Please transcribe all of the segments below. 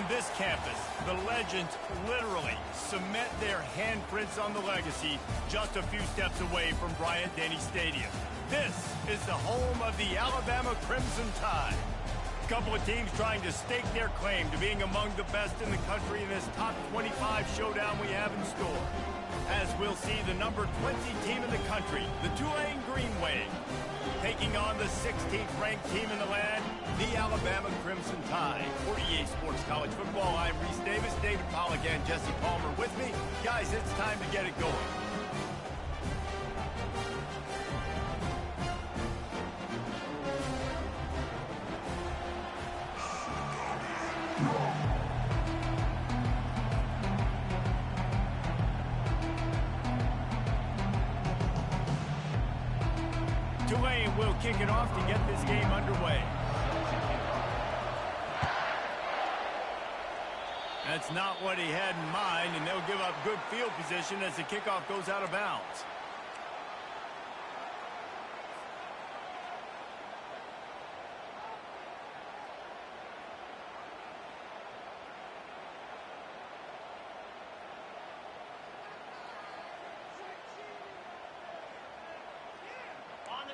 this campus, the legends literally cement their handprints on the legacy just a few steps away from Bryant-Denny Stadium. This is the home of the Alabama Crimson Tide. A couple of teams trying to stake their claim to being among the best in the country in this top 25 showdown we have in store. As we'll see the number 20 team in the country, the Tulane Green Wave, taking on the 16th ranked team in the land, the Alabama Crimson Tide. For EA Sports College Football, I'm Reese Davis, David Pollack, and Jesse Palmer with me. Guys, it's time to get it going. Tulane will kick it off to get this game underway. That's not what he had in mind, and they'll give up good field position as the kickoff goes out of bounds.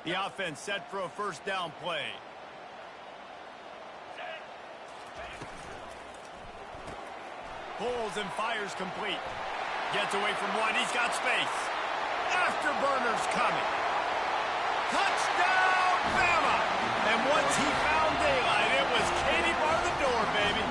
The offense set for a first down play. Pulls and fires complete. Gets away from one. He's got space. Afterburner's coming. Touchdown, Bama! And once he found daylight, it was Katie bar the door, baby.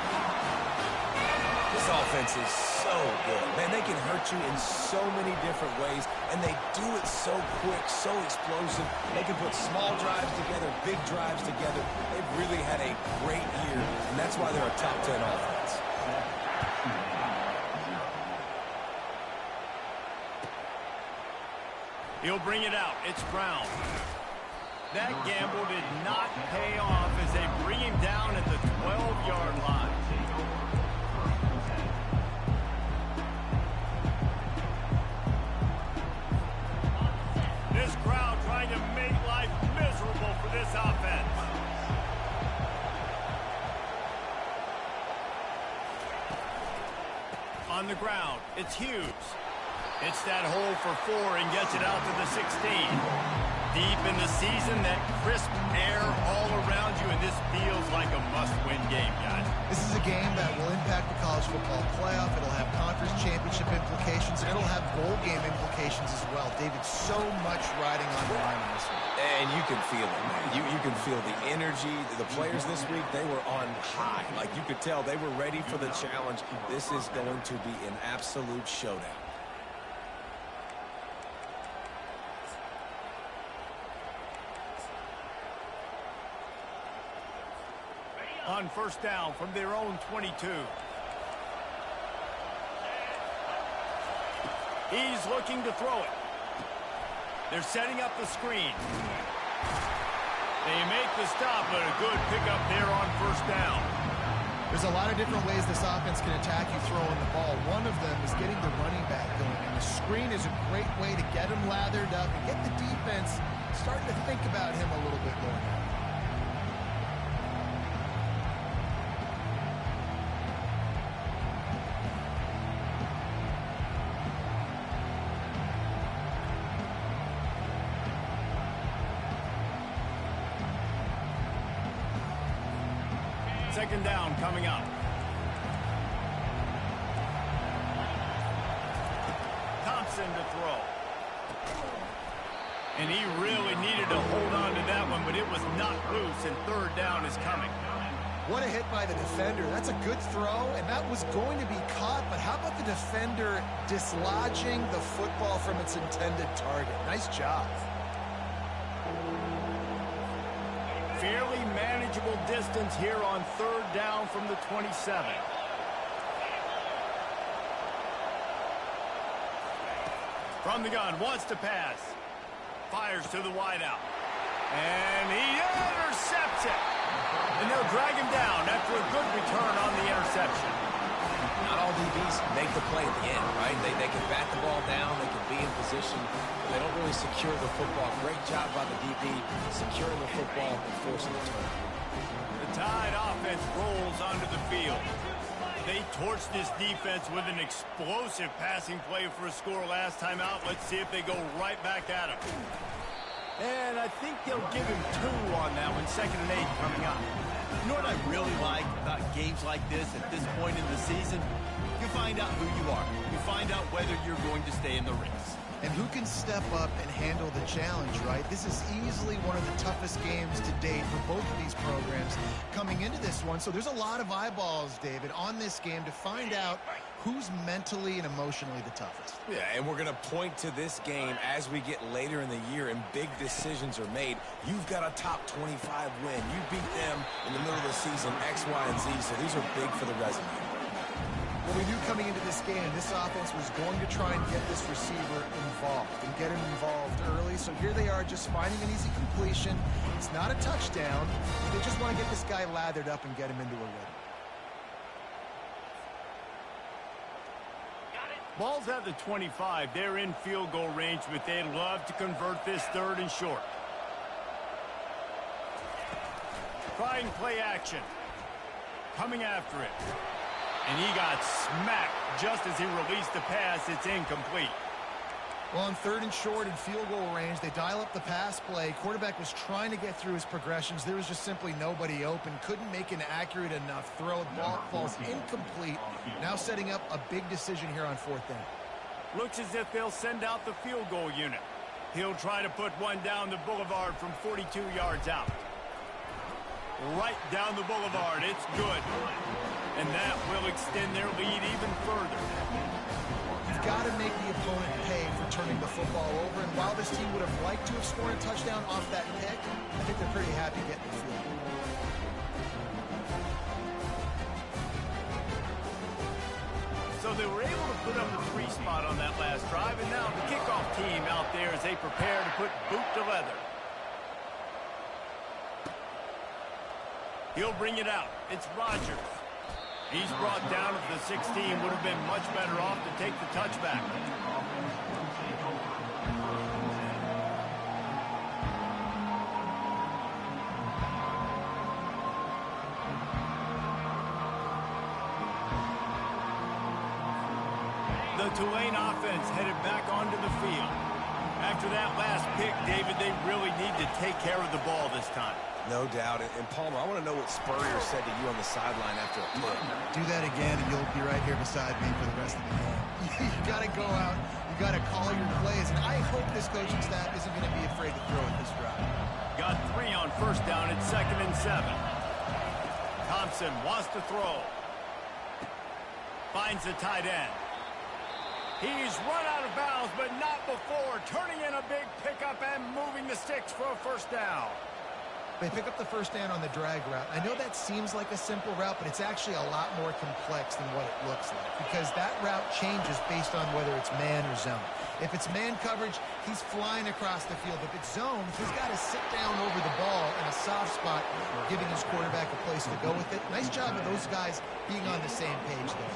This offense is so good. Man, they can hurt you in so many different ways, and they do it so quick, so explosive. They can put small drives together, big drives together. They've really had a great year, and that's why they're a top 10 offense. He'll bring it out. It's Brown. That gamble did not pay off as they bring him down at the 12-yard line. This crowd trying to make life miserable for this offense. On the ground, it's Hughes. Hits that hole for 4 and gets it out to the 16. Deep in the season, that crisp air all around you, and this feels like a must-win game, guys. This is a game that will impact the college football playoff. It'll have conference championship implications, and it'll have bowl game implications as well. David, so much riding on the line in this one. And you can feel it, man. You can feel the energy. The players this week, they were on high. Like, you could tell they were ready for the challenge. This is going to be an absolute showdown. On first down from their own 22. He's looking to throw it. They're setting up the screen. They make the stop, but a good pickup there on first down. There's a lot of different ways this offense can attack you throwing the ball. One of them is getting the running back going, and the screen is a great way to get him lathered up and get the defense starting to think about him a little bit more now. Second down coming up. Thompson to throw. And he really needed to hold on to that one, but it was not loose, and third down is coming. What a hit by the defender. That's a good throw, and that was going to be caught, but how about the defender dislodging the football from its intended target? Nice job. Fairly manageable distance here on third down from the 27. From the gun, wants to pass. Fires to the wideout. And he intercepts it. And they'll drag him down after a good return on the interception. Not all DBs make the play at the end, right? They can bat the ball down, they can be in position, but they don't really secure the football. Great job by the DB securing the football and forcing the turnover. The Tide offense rolls onto the field. They torched this defense with an explosive passing play for a score last time out. Let's see if they go right back at him. And I think they'll give him 2 on that one. 2nd and 8 coming up. You know what I really like about games like this at this point in the season? You find out who you are. You find out whether you're going to stay in the race. And who can step up and handle the challenge, right? This is easily one of the toughest games to date for both of these programs coming into this one. So there's a lot of eyeballs, David, on this game to find out who's mentally and emotionally the toughest. Yeah, and we're going to point to this game as we get later in the year and big decisions are made. You've got a top 25 win. You beat them in the middle of the season, X, Y, and Z, so these are big for the resume. Well, we knew coming into this game, this offense was going to try and get this receiver involved and get him involved early. So here they are just finding an easy completion. It's not a touchdown. They just want to get this guy lathered up and get him into a rhythm. Ball's at the 25. They're in field goal range, but they'd love to convert this 3rd and short. Trying play action. Coming after it. And he got smacked just as he released the pass. It's incomplete. Well, on 3rd and short and field goal range, they dial up the pass play. Quarterback was trying to get through his progressions. There was just simply nobody open. Couldn't make an accurate enough throw. The ball falls incomplete. Now setting up a big decision here on 4th down. Looks as if they'll send out the field goal unit. He'll try to put one down the boulevard from 42 yards out. Right down the boulevard. It's good. And that will extend their lead even further. You've got to make the opponent pay for turning the football over. And while this team would have liked to have scored a touchdown off that pick, I think they're pretty happy getting the field goal. So they were able to put up the 3 spot on that last drive. And now the kickoff team out there as they prepare to put boot to leather. He'll bring it out. It's Rodgers. He's brought down at the 16. Would have been much better off to take the touchback. The Tulane offense headed back onto the field. After that last pick, David, they really need to take care of the ball this time. No doubt. And Palmer, I want to know what Spurrier said to you on the sideline after a pick. Do that again, and you'll be right here beside me for the rest of the game. You got to go out. You got to call your plays. And I hope this coaching staff isn't going to be afraid to throw at this drive. Got 3 on 1st down. It's 2nd and 7. Thompson wants to throw. Finds the tight end. He's run out of bounds, but not before. Turning in a big pickup and moving the sticks for a 1st down. They pick up the 1st down on the drag route. I know that seems like a simple route, but it's actually a lot more complex than what it looks like because that route changes based on whether it's man or zone. If it's man coverage, he's flying across the field. If it's zone, he's got to sit down over the ball in a soft spot, giving his quarterback a place to go with it. Nice job of those guys being on the same page there.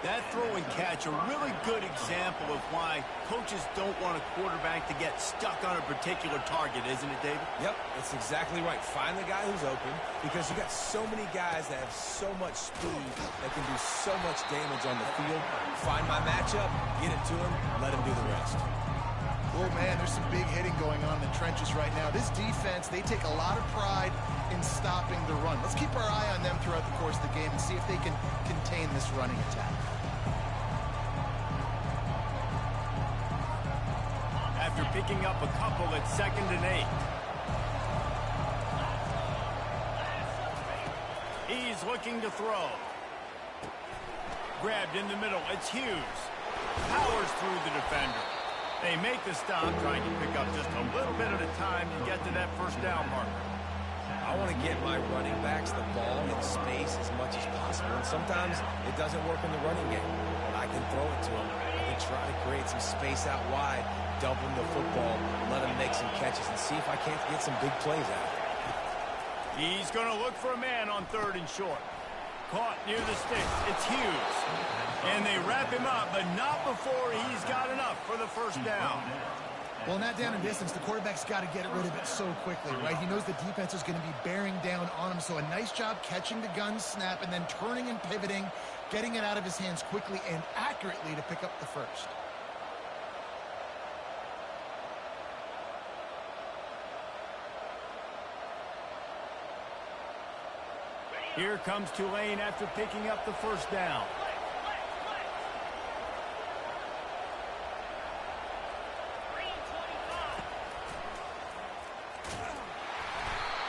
That throw and catch, a really good example of why coaches don't want a quarterback to get stuck on a particular target, isn't it, David? Yep, that's exactly right. Find the guy who's open because you got so many guys that have so much speed that can do so much damage on the field. Find my matchup, get it to him, let him do the rest. Oh, man, there's some big hitting going on in the trenches right now. This defense, they take a lot of pride in stopping the run. Let's keep our eye on them throughout the course of the game and see if they can contain this running attack. After picking up a couple at 2nd and 8. He's looking to throw. Grabbed in the middle. It's Hughes. Powers through the defender. They make the stop, trying to pick up just a little bit at a time to get to that 1st down marker. I want to get my running backs the ball in space as much as possible. And sometimes it doesn't work in the running game. But I can throw it to them. I can try to create some space out wide, dump him the football, let him make some catches, and see if I can't get some big plays out of it. He's going to look for a man on 3rd and short. Caught near the sticks. It's Hughes. And they wrap him up, but not before he's got enough for the 1st down. Well, in that down and distance, the quarterback's got to get rid of it so quickly, right? He knows the defense is going to be bearing down on him, so a nice job catching the gun snap and then turning and pivoting, getting it out of his hands quickly and accurately to pick up the first. Here comes Tulane after picking up the first down.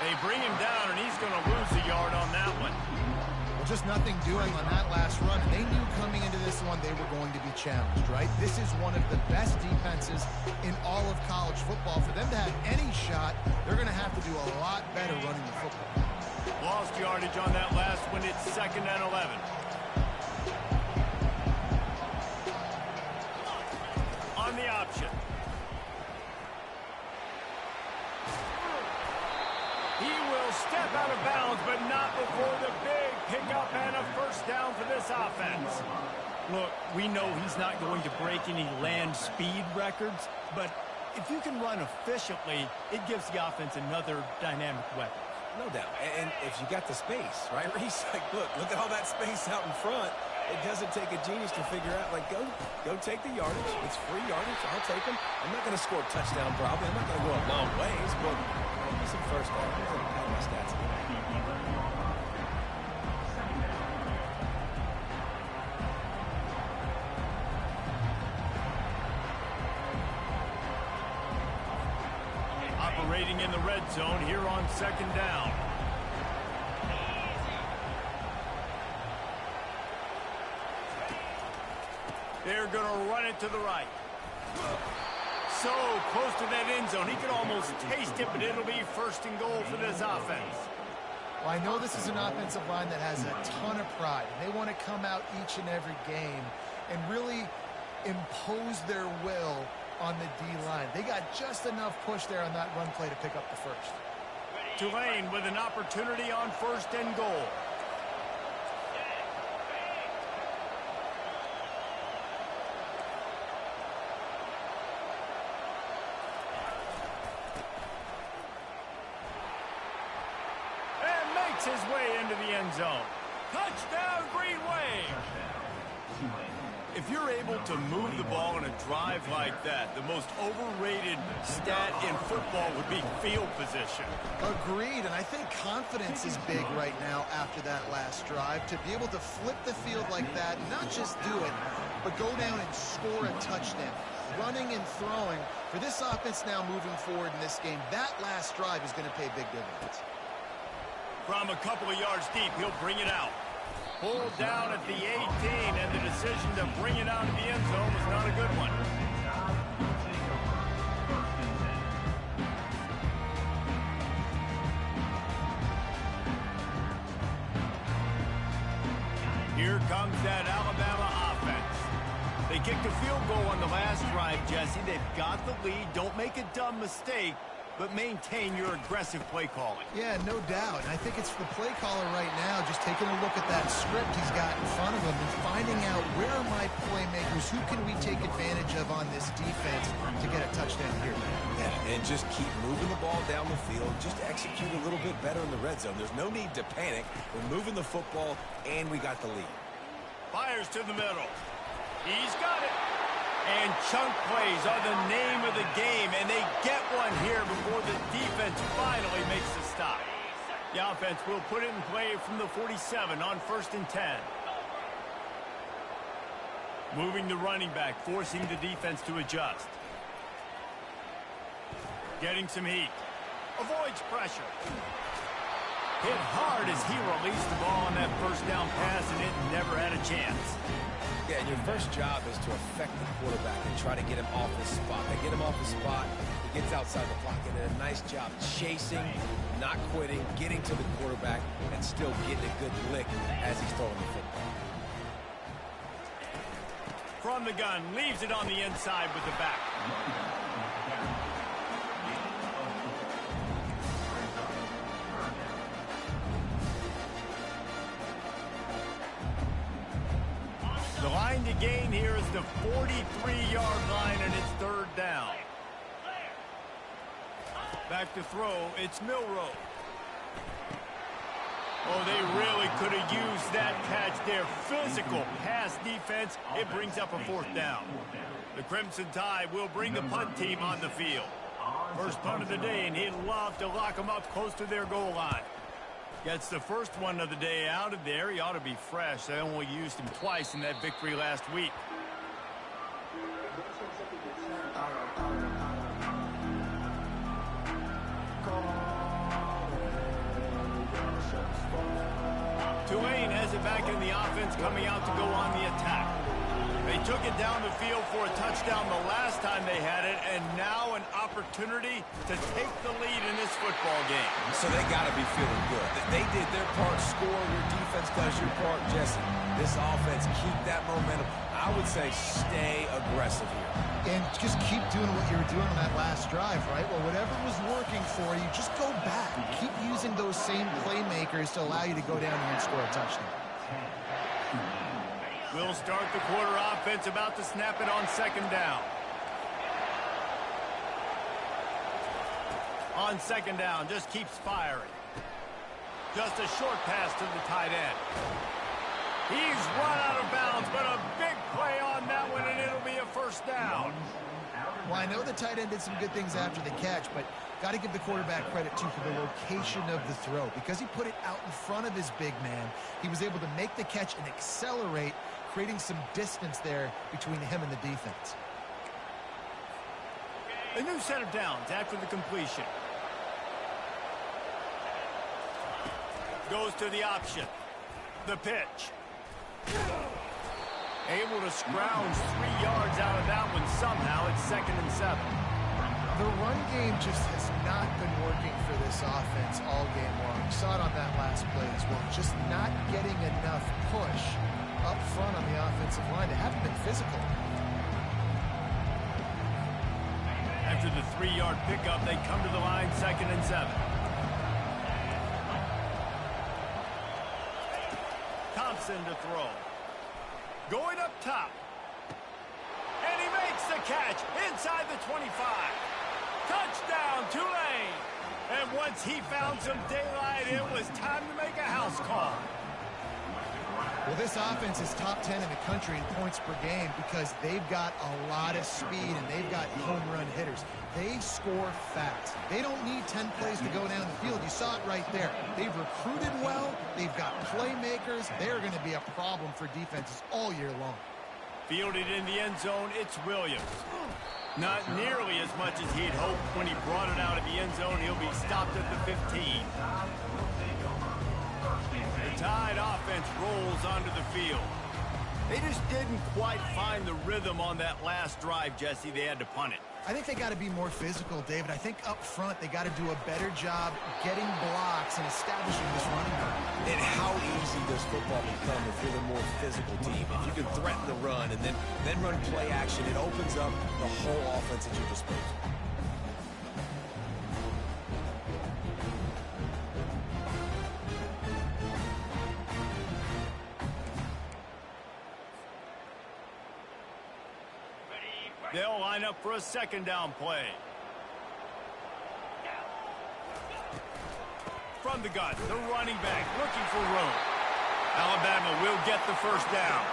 They bring him down, and he's going to lose a yard on that one. Well, just nothing doing on that last run. And they knew coming into this one they were going to be challenged, right? This is one of the best defenses in all of college football. For them to have any shot, they're going to have to do a lot better running the football. Lost yardage on that last one. It's 2nd and 11. On the option. He will step out of bounds, but not before the big pickup and a first down for this offense. Look, we know he's not going to break any land speed records, but if you can run efficiently, it gives the offense another dynamic weapon. No doubt. And if you got the space, right? He's like, look at all that space out in front. It doesn't take a genius to figure out, like, go take the yardage. It's free yardage. I'll take them. I'm not going to score a touchdown probably. I'm not going to go a long ways, but I'll get some first down. Here's my stats again. Operating in the red zone here on 2nd down. They're going to run it to the right. So close to that end zone. He could almost taste it, but it'll be 1st and goal for this offense. Well, I know this is an offensive line that has a ton of pride. They want to come out each and every game and really impose their will on the D-line. They got just enough push there on that run play to pick up the first. Tulane with an opportunity on 1st and goal. And makes his way into the end zone. Touchdown, Green Wave! If you're able to move the ball in a drive like that, the most overrated stat in football would be field position. Agreed, and I think confidence is big right now after that last drive. To be able to flip the field like that, not just do it, but go down and score a touchdown. Running and throwing. For this offense now moving forward in this game, that last drive is going to pay big dividends. From a couple of yards deep, he'll bring it out. Pulled down at the 18, and the decision to bring it out of the end zone was not a good one. Here comes that Alabama offense. They kicked a field goal on the last drive, Jesse. They've got the lead. Don't make a dumb mistake, but maintain your aggressive play calling. Yeah, no doubt. And I think it's the play caller right now just taking a look at that script he's got in front of him and finding out where are my playmakers, who can we take advantage of on this defense to get a touchdown here. Yeah, and just keep moving the ball down the field. Just execute a little bit better in the red zone. There's no need to panic. We're moving the football, and we got the lead. Fires to the middle. He's got it. And chunk plays are the name of the game, and they get one here before the defense finally makes the stop. The offense will put it in play from the 47 on 1st and 10. Moving the running back, forcing the defense to adjust. Getting some heat. Avoids pressure. Hit hard as he released the ball on that first down pass, and it never had a chance. Yeah, and your first job is to affect the quarterback and try to get him off his spot. They get him off his spot, he gets outside the pocket, and a nice job chasing, not quitting, getting to the quarterback, and still getting a good lick as he's throwing the football. From the gun, leaves it on the inside with the back. The line to gain here is the 43-yard line, and it's 3rd down. Back to throw, it's Milrow. Oh, they really could have used that catch there. Physical pass defense. It brings up a 4th down. The Crimson Tide will bring the punt team on the field. First punt of the day, and he'd love to lock them up close to their goal line. Gets the first one of the day out of there. He ought to be fresh. They only used him twice in that victory last week. Tulane has it back in the offense, coming out to go on the attack. They took it down the field for a touchdown the last time they had it, and now an opportunity to take the lead in this football game. So they got to be feeling good. They did their part, score. Your defense does your part, Jesse. This offense, keep that momentum. I would say stay aggressive here. And just keep doing what you were doing on that last drive, right? Well, whatever was working for you, just go back. Keep using those same playmakers to allow you to go down here and score a touchdown. We'll start the quarter offense, about to snap it on 2nd down. On 2nd down, just keeps firing. Just a short pass to the tight end. He's run out of bounds, but a big play on that one, and it'll be a 1st down. Well, I know the tight end did some good things after the catch, but got to give the quarterback credit, too, for the location of the throw. Because he put it out in front of his big man, he was able to make the catch and accelerate, creating some distance there between him and the defense. A new set of downs after the completion. Goes to the option. The pitch. Able to scrounge 3 yards out of that one somehow. It's 2nd and 7. The run game just has not been working for this offense all game long. We saw it on that last play as well. Just not getting enough push up front on the offensive line. They haven't been physical. After the 3-yard pickup, they come to the line, 2nd and 7. Thompson to throw. Going up top. And he makes the catch inside the 25. Touchdown, Tulane. And once he found some daylight, it was time to make a house call. Well, this offense is top 10 in the country in points per game because they've got a lot of speed and they've got home run hitters. They score fast. They don't need 10 plays to go down the field. You saw it right there. They've recruited well. They've got playmakers. They're going to be a problem for defenses all year long. Fielded in the end zone, it's Williams. Not nearly as much as he'd hoped when he brought it out of the end zone. He'll be stopped at the 15. The Tide offense rolls onto the field. They just didn't quite find the rhythm on that last drive, Jesse. They had to punt it. I think they got to be more physical, David. I think up front they got to do a better job getting blocks and establishing this running game. And how easy does football become if you're the more physical team? If you can threaten the run and then run play action, it opens up the whole offense at your disposal. They'll line up for a 2nd down play. From the gun, the running back looking for room. Alabama will get the 1st down.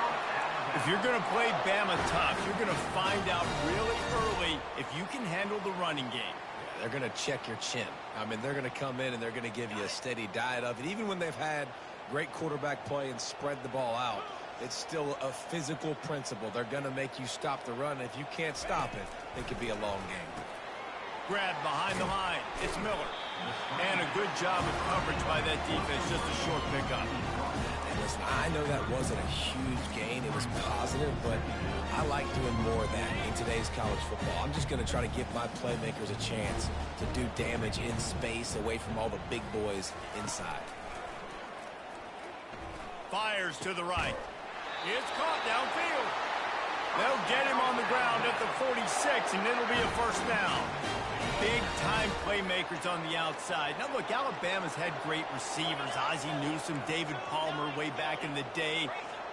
If you're going to play Bama tough, you're going to find out really early if you can handle the running game. Yeah, they're going to check your chin. I mean, they're going to come in and they're going to give you a steady diet of it. Even when they've had great quarterback play and spread the ball out, it's still a physical principle. They're going to make you stop the run. If you can't stop it, it could be a long game. Grab behind the line. It's Miller. And a good job of coverage by that defense. Just a short pickup. And listen, I know that wasn't a huge gain. It was positive, but I like doing more of that in today's college football. I'm just going to try to give my playmakers a chance to do damage in space away from all the big boys inside. Fires to the right. It's caught downfield. They'll get him on the ground at the 46, and it'll be a 1st down. Big-time playmakers on the outside. Now, look, Alabama's had great receivers. Ozzie Newsome, David Palmer way back in the day.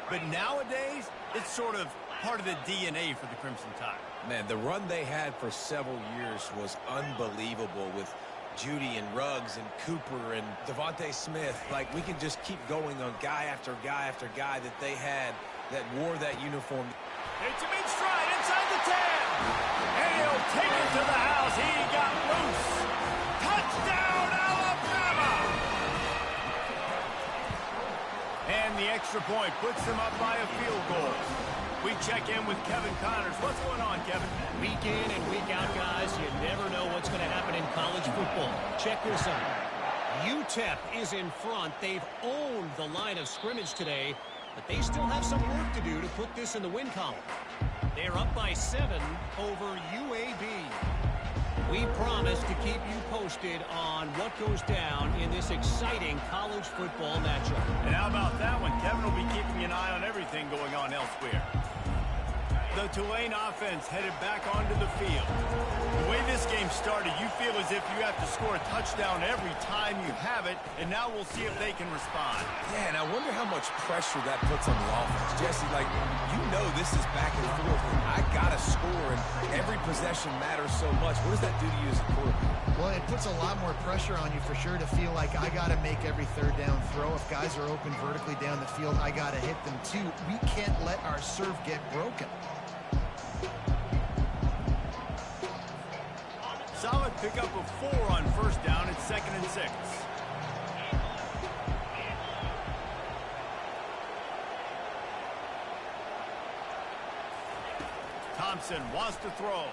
But nowadays, it's sort of part of the DNA for the Crimson Tide. Man, the run they had for several years was unbelievable with Judy and Ruggs and Cooper and Devontae Smith. Like, we can just keep going on guy after guy after guy that they had that wore that uniform. It's a mid-stride inside the 10. And he'll take it to the house. He got loose. Touchdown, Alabama! And the extra point puts them up by a field goal. We check in with Kevin Connors. What's going on, Kevin? Week in and week out, guys, you never know what's going to happen in college football. Check this out. UTEP is in front. They've owned the line of scrimmage today, but they still have some work to do to put this in the win column. They're up by 7 over UAB. We promise to keep you posted on what goes down in this exciting college football matchup. And how about that one? Kevin will be keeping an eye on everything going on elsewhere. The Tulane offense headed back onto the field. The way this game started, you feel as if you have to score a touchdown every time you have it, and now we'll see if they can respond. Yeah, and I wonder how much pressure that puts on the offense. Jesse, like, you know this is back and forth, and I got to score, and every possession matters so much. What does that do to you as a quarterback? Well, it puts a lot more pressure on you for sure to feel like I got to make every third down throw. If guys are open vertically down the field, I got to hit them too. We can't let our serve get broken. Solid pickup of 4 on first down. It's 2nd and 6. Thompson wants to throw.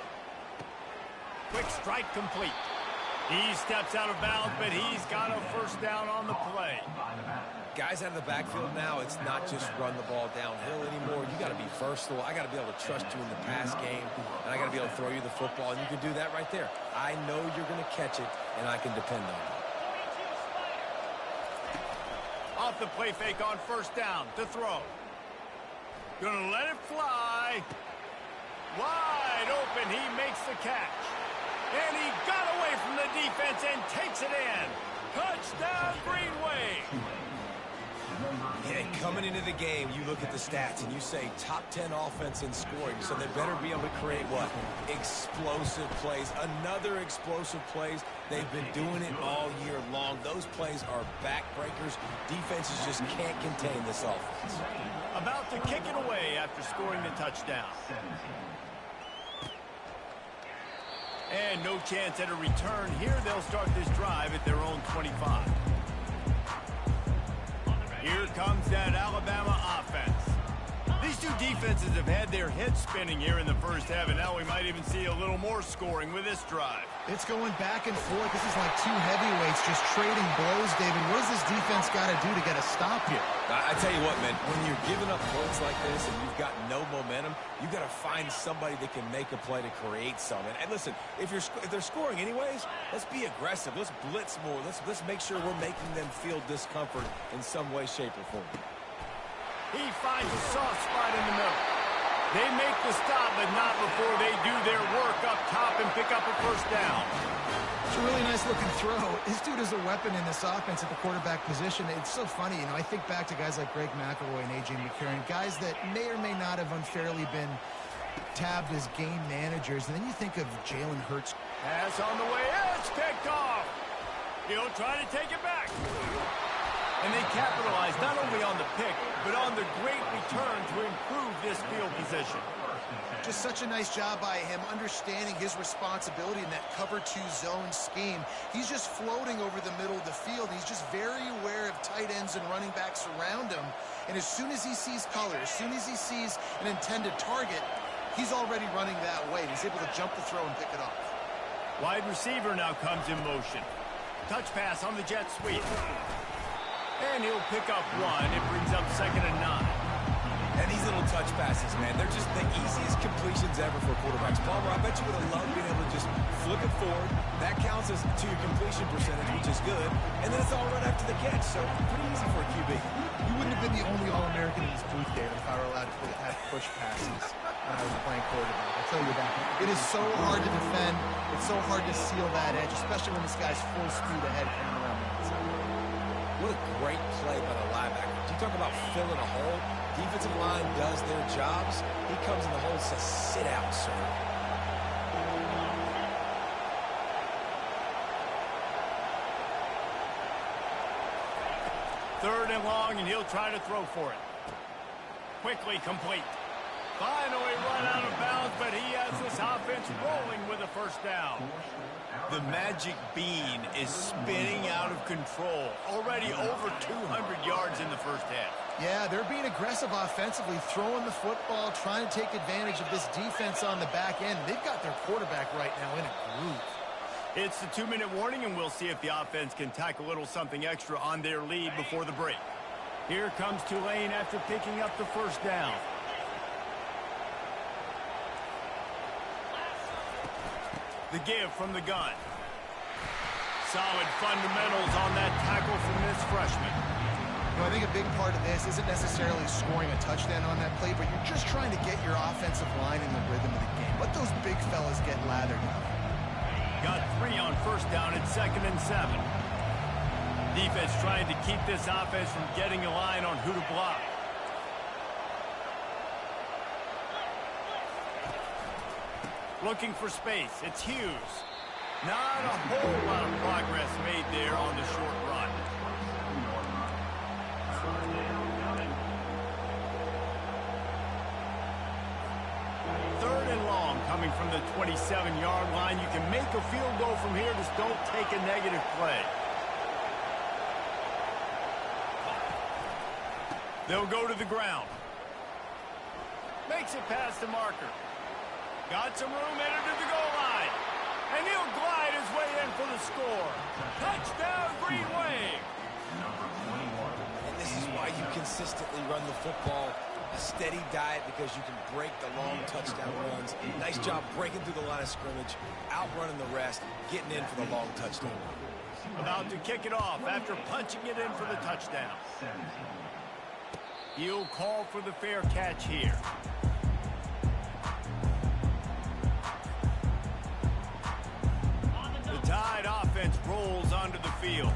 Quick strike complete. He steps out of bounds, but he's got a first down on the play. Guys out of the backfield now, it's not just run the ball downhill anymore. You got to be versatile. I got to be able to trust you in the pass game, and I got to be able to throw you the football, and you can do that right there. I know you're going to catch it, and I can depend on you. Off the play fake on first down to throw. Gonna let it fly. Wide open, he makes the catch. And he got away from the defense and takes it in. Touchdown, Greenway. Yeah, coming into the game, you look at the stats and you say top 10 offense in scoring, so they better be able to create what? Explosive plays. Another explosive plays. They've been doing it all year long. Those plays are backbreakers. Defenses just can't contain this offense. About to kick it away after scoring the touchdown. And no chance at a return here. They'll start this drive at their own 25. Here comes that Alabama offense. These two defenses have had their heads spinning here in the first half, and now we might even see a little more scoring with this drive. It's going back and forth. This is like two heavyweights just trading blows, David. What does this defense got to do to get a stop here? I tell you what, man, when you're giving up points like this and you've got no momentum, you got to find somebody that can make a play to create something. And listen, if they're scoring anyways, let's be aggressive. Let's blitz more. Let's make sure we're making them feel discomfort in some way, shape, or form. He finds a soft spot in the middle. They make the stop, but not before they do their work up top and pick up a first down. It's a really nice-looking throw. This dude is a weapon in this offense at the quarterback position. It's so funny, you know, I think back to guys like Greg McElroy and A.J. McCarron, guys that may or may not have unfairly been tabbed as game managers. And then you think of Jalen Hurts. Pass on the way. It's picked off. He'll try to take it back. And they capitalize not only on the pick, but on the great return to improve this field position. Just such a nice job by him understanding his responsibility in that cover 2 zone scheme. He's just floating over the middle of the field. He's just very aware of tight ends and running backs around him. And as soon as he sees color, as soon as he sees an intended target, he's already running that way. He's able to jump the throw and pick it off. Wide receiver now comes in motion. Touch pass on the jet sweep. And he'll pick up 1. It brings up 2nd and 9. And these little touch passes, man, they're just the easiest completions ever for quarterbacks. Palmer, I bet you would have loved being able to just flip it forward. That counts as to your completion percentage, which is good. And then it's all right after the catch, so pretty easy for a QB. You wouldn't have been the only All-American in this booth, David, if I were allowed to have push passes when I was playing quarterback. I'll tell you that. It is so hard to defend. It's so hard to seal that edge, especially when this guy's full speed ahead coming around the outside. What a great play by the linebacker. You talk about filling a hole. Defensive line does their jobs. He comes in the hole and says, sit out, sir. 3rd and long, and he'll try to throw for it. Quickly complete. Finally run out of bounds, but he has this offense rolling with a first down. The magic bean is spinning out of control. Already over 200 yards in the first half. Yeah, they're being aggressive offensively, throwing the football, trying to take advantage of this defense on the back end. They've got their quarterback right now in a groove. It's the 2-minute warning, and we'll see if the offense can tack a little something extra on their lead before the break. Here comes Tulane after picking up the first down. The give from the gun. Solid fundamentals on that tackle from this freshman. You know, I think a big part of this isn't necessarily scoring a touchdown on that play, but you're just trying to get your offensive line in the rhythm of the game. Let those big fellas get lathered up. Got 3 on first down at 2nd and 7. Defense trying to keep this offense from getting a line on who to block. Looking for space. It's Hughes. Not a whole lot of progress made there on the short run. Third and long coming from the 27-yard line. You can make a field goal from here. Just don't take a negative play. They'll go to the ground. Makes it past the marker. Got some room, headed to the goal line. And he'll glide his way in for the score. Touchdown, Green Wave. And this is why you consistently run the football. A steady diet because you can break the long touchdown runs. Nice job breaking through the line of scrimmage, outrunning the rest, getting in for the long touchdown. About to kick it off after punching it in for the touchdown. He'll call for the fair catch here. The Tide offense rolls onto the field.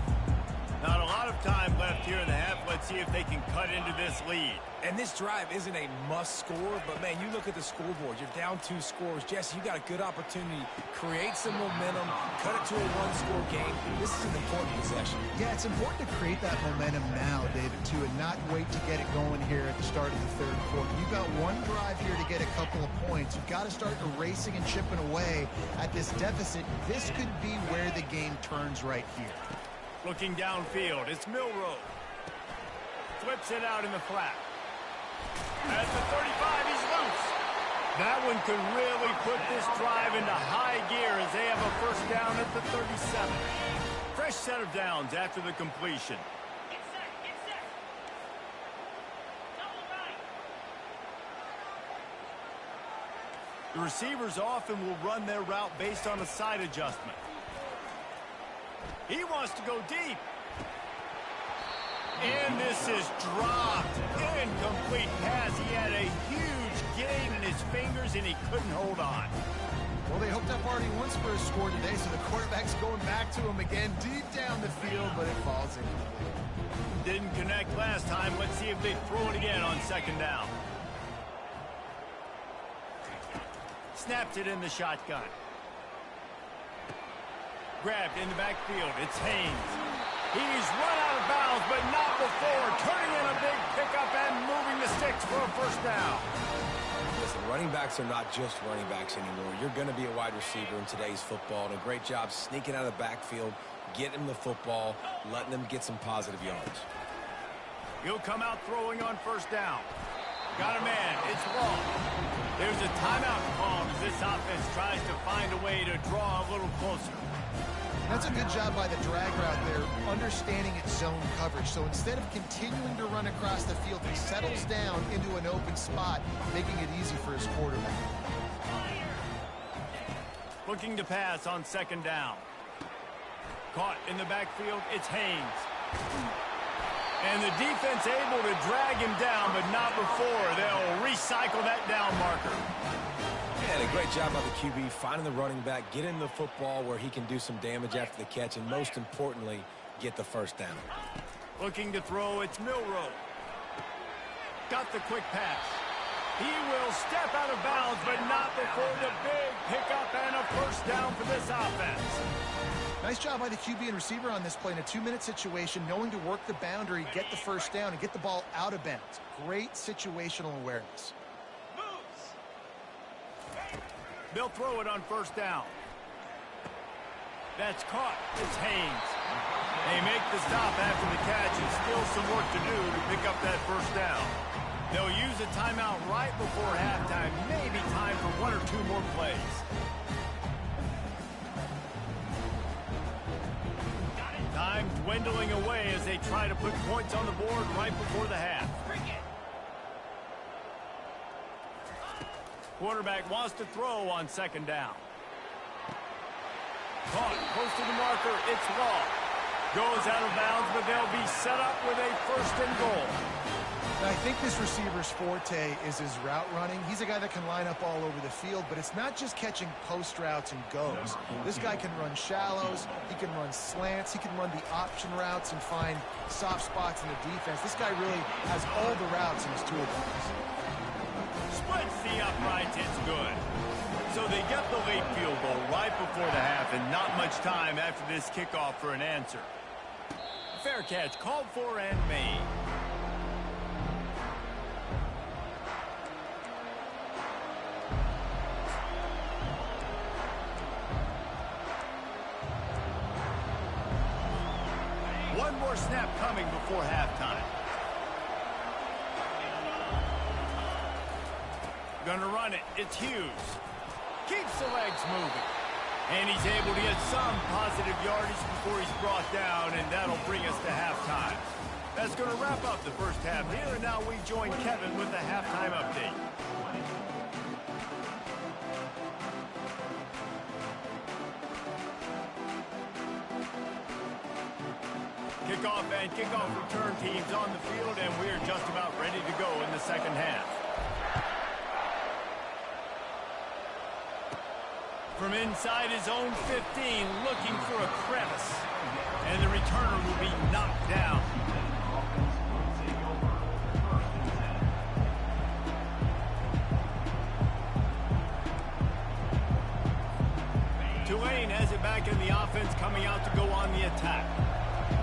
Not a lot of time left here in the half. Let's see if they can cut into this lead. And this drive isn't a must score, but man, you look at the scoreboard. You're down 2 scores. Jesse, you got a good opportunity. Create some momentum. Cut it to a 1-score game. This is an important possession. Yeah, it's important to create that momentum now, David, too, and not wait to get it going here at the start of the 3rd quarter. You've got one drive here to get a couple of points. You've got to start erasing and chipping away at this deficit. This could be where the game turns right here. Looking downfield, it's Milroe. Flips it out in the flat. At the 35, he's loose. That one could really put this drive into high gear as they have a first down at the 37. Fresh set of downs after the completion. Get set. Double right. The receivers often will run their route based on a side adjustment. He wants to go deep. And this is dropped. Incomplete pass. He had a huge gain in his fingers, and he couldn't hold on. Well, they hoped up already once for a score today, so the quarterback's going back to him again deep down the field, but it falls incomplete. Didn't connect last time. Let's see if they throw it again on 2nd down. Snapped it in the shotgun. Grabbed in the backfield. It's Haynes. He's run out of bounds, but not before. Turning in a big pickup and moving the sticks for a first down. Listen, running backs are not just running backs anymore. You're going to be a wide receiver in today's football, and a great job sneaking out of the backfield, getting them the football, letting them get some positive yards. He'll come out throwing on first down. Got a man. It's Long. There's a timeout called as this offense tries to find a way to draw a little closer. That's a good job by the drag route there, understanding its zone coverage. So instead of continuing to run across the field, he settles down into an open spot, making it easy for his quarterback. Looking to pass on 2nd down. Caught in the backfield, it's Haynes. And the defense able to drag him down, but not before. They'll recycle that down marker. And a great job by the QB finding the running back, getting the football where he can do some damage after the catch, and most importantly, get the first down. Looking to throw, it's Milroe. Got the quick pass. He will step out of bounds, but not before the big pickup and a first down for this offense. Nice job by the QB and receiver on this play in a 2-minute situation, knowing to work the boundary, get the first down, and get the ball out of bounds. Great situational awareness. They'll throw it on first down. That's caught. It's Haynes. They make the stop after the catch, and still some work to do to pick up that first down. They'll use a timeout right before halftime, maybe time for 1 or 2 more plays. Time dwindling away as they try to put points on the board right before the half. Quarterback wants to throw on second down. Caught, close to the marker, it's Law. Goes out of bounds, but they'll be set up with a first and goal. I think this receiver's forte is his route running. He's a guy that can line up all over the field, but it's not just catching post routes and goes. This guy can run shallows, he can run slants, he can run the option routes and find soft spots in the defense. This guy really has all the routes in his toolbox. Splits the uprights, it's good. So they get the late field goal right before the half, and not much time after this kickoff for an answer. Fair catch called for and made. One more snap coming before halftime. Gonna run it. It's Hughes. Keeps the legs moving. And he's able to get some positive yardage before he's brought down, and that'll bring us to halftime. That's going to wrap up the first half here, and now we join Kevin with the halftime update. Kickoff and kickoff return teams on the field, and we're just about ready to go in the second half. From inside his own 15, looking for a crevice. And the returner will be knocked down. Tulane has it back in the offense, coming out to go on the attack.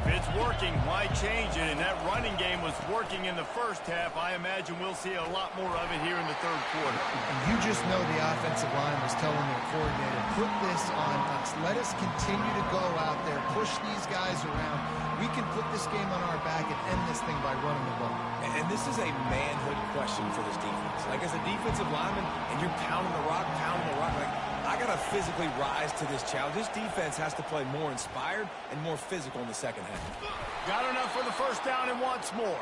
If it's working, why change it? And that running game was working in the first half. I imagine we'll see a lot more of it here in the third quarter. And you just know the offensive line was telling their coordinator, put this on us. Let us continue to go out there, push these guys around. We can put this game on our back and end this thing by running the ball. And this is a manhood question for this defense. Like, as a defensive lineman, and you're pounding the rock, like, I got to physically rise to this challenge. This defense has to play more inspired and more physical in the second half. Got enough for the first down and wants more.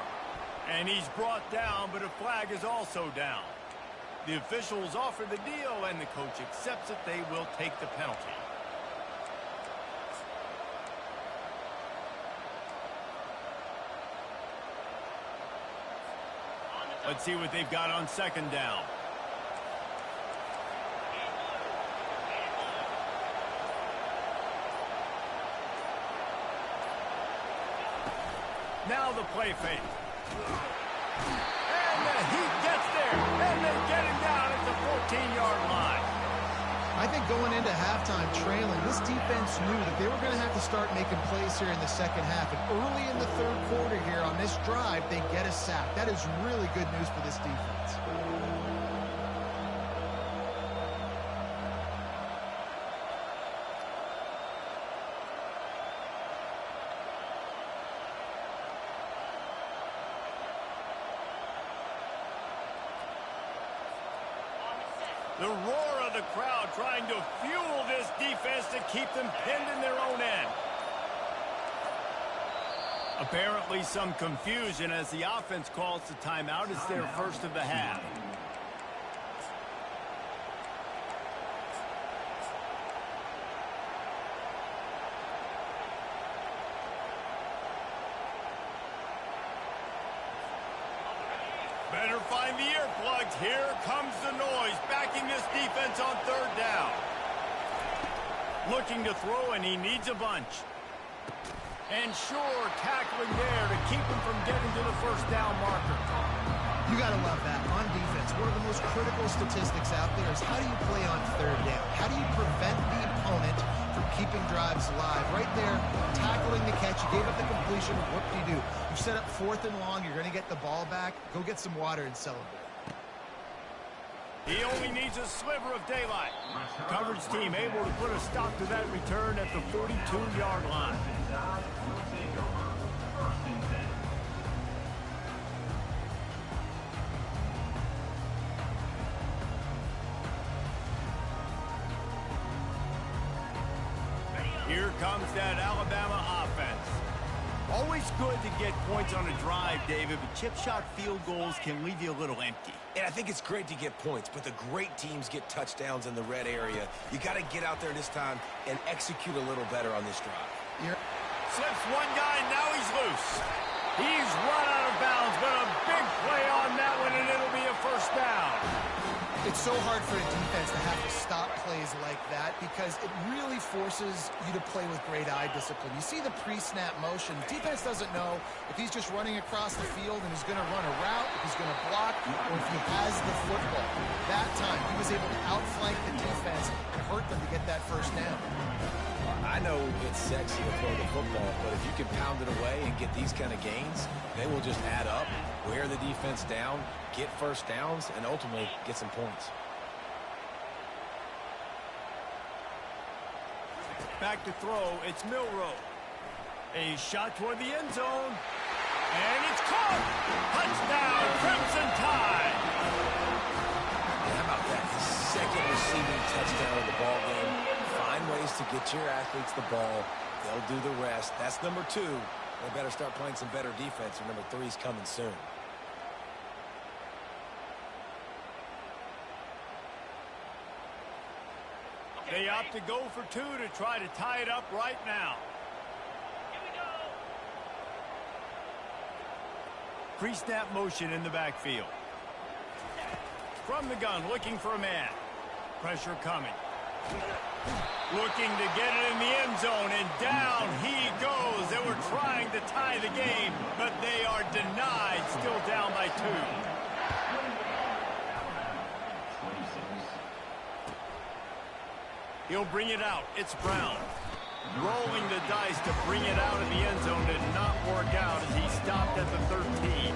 And he's brought down, but a flag is also down. The officials offer the deal, and the coach accepts it. They will take the penalty. Let's see what they've got on second down. Now the play fake. And he gets there. And they get him down at the 14-yard line. I think going into halftime trailing, this defense knew that they were going to have to start making plays here in the second half. And early in the third quarter here on this drive, they get a sack. That is really good news for this defense. The roar of the crowd trying to fuel this defense to keep them pinned in their own end. Apparently some confusion as the offense calls the timeout. It's their first of the half. Better find the earplugs. Here comes the noise, backing this defense on third down. Looking to throw, and he needs a bunch. And sure, tackling there to keep him from getting to the first down marker. You got to love that. On defense, one of the most critical statistics out there is how do you play on third down? How do you prevent the opponent from keeping drives alive? Right there, tackling the catch. You gave up the completion. What do you do? You set up 4th and long. You're going to get the ball back. Go get some water and celebrate. He only needs a sliver of daylight. Coverage team able to put a stop to that return at the 42-yard line. Here comes that Alabama offense. Always good to get points on a drive, David, but chip shot field goals can leave you a little empty. And I think it's great to get points, but the great teams get touchdowns in the red area. You got to get out there this time and execute a little better on this drive. Slips one guy, now he's loose. He's run out of bounds, but a big play on that one, and it'll be a first down. It's so hard for a defense to have to stop plays like that because it really forces you to play with great eye discipline. You see the pre-snap motion. Defense doesn't know if he's just running across the field and he's going to run a route, if he's going to block, or if he has the football. That time, he was able to outflank the defense and hurt them to get that first down. I know it's sexy to throw the football, but if you can pound it away and get these kind of gains, they will just add up, wear the defense down, get first downs, and ultimately get some points. Back to throw, it's Milroe. A shot toward the end zone. And it's caught! Touchdown, Crimson Tide! Yeah, how about that? His second receiving touchdown of the ball game. Find ways to get your athletes the ball. They'll do the rest. That's number 2. They better start playing some better defense, or number 3's coming soon. They opt to go for 2 to try to tie it up right now. Here we go. Pre-snap motion in the backfield. From the gun, looking for a man. Pressure coming. Looking to get it in the end zone, and down he goes. They were trying to tie the game, but they are denied, still down by 2. He'll bring it out. It's Brown. Rolling the dice to bring it out of the end zone did not work out as he stopped at the 13.